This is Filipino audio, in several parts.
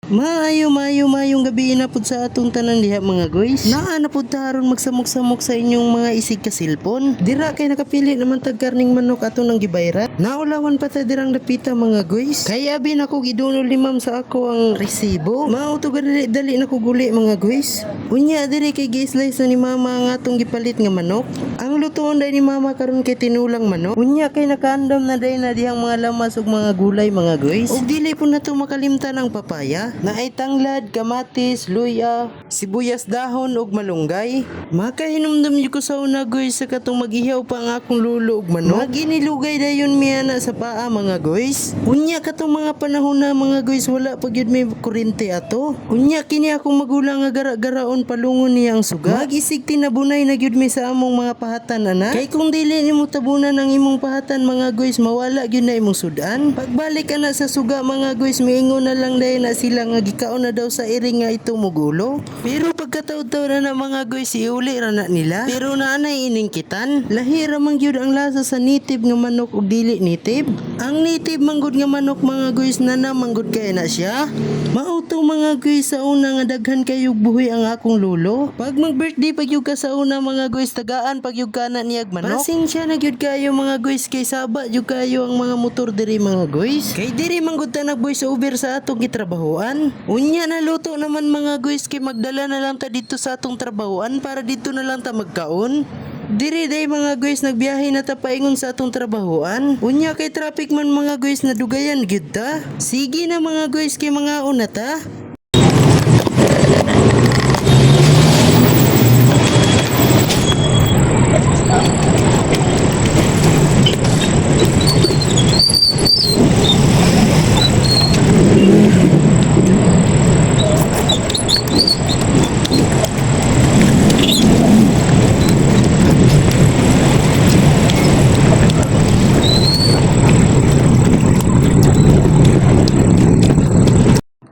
Mayong gabi na pud sa atong tanan diha mga guys. Naa na pud taron magsamok-samok sa inyong mga isig ka cellphone. Dira kay nakapili naman tag karning manok ato nang gibayran. Naulawan pa ta dirang dapita mga guys. Kaya abi nako gidunol ni ma'am sa ako ang resibo. Mao to dali nako guli mga guys. Unya diri kay gi-slice ni mama ang atong gipalit nga manok. Ang lutoon day ni mama karon kay tinulang manok. Unya kay nakaandam na day na dihang mga lamas ug mga gulay mga guys. Ug dili po na to makalimtan ang papaya. Na ay tanglad, kamatis, luya, sibuyas dahon ug malunggay. Makahinumdum ko sa una guys sa katong magihaw pa ang akong lulo ug manok. Maginilugay dayon miya na sa paa mga guys. Unya katong mga panahon na mga guys wala pa gyud may kuryente ato. Unya kini akong magulang nga gara-garaon palungon niya ang suga. Magisig tinabunay na gyud mi sa among mga pahatan ana. Kay kung dili nimo tabunan ang imong pahatan mga guys mawala gyud na imong sudan. Pagbalik ana sa suga mga guys miingon na lang dayon na sila nga gikaon na daw sa iring nga ito mugulo. Pero pagkataod-taod na mga guys iuli ra na nila. Pero naanay iningkitan. Lahi ra man gyud ang lasa sa native nga manok ug dili native. Ang native manggod nga manok mga guys na manggod kay na siya. Mauto mga guys sa una nga daghan kayo buhi ang akong lolo. Pag mag-birthday pag yung ka sa una mga guys tagaan pag yung kana niyag manok. Pasensya na gyud kayo mga guys kay saba gyud kayo ang mga motor diri mga guys. Kay diri manggod ta nag voice over sa atong gitrabahoan. Unya na luto naman mga guys kay magdala na lang ta dito sa atong trabahoan para dito na lang ta magkaon. Diri day mga guys nagbiyahe na ta paingon sa atong trabahoan. Unya kay traffic man mga guys nadugayan gyud ta. Sige na mga guys kay mga una ta.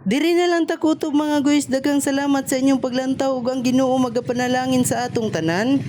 Diri na lang ta kutob mga guys, daghang salamat sa inyong paglantaw ug ang Ginoo magapanalangin sa atong tanan.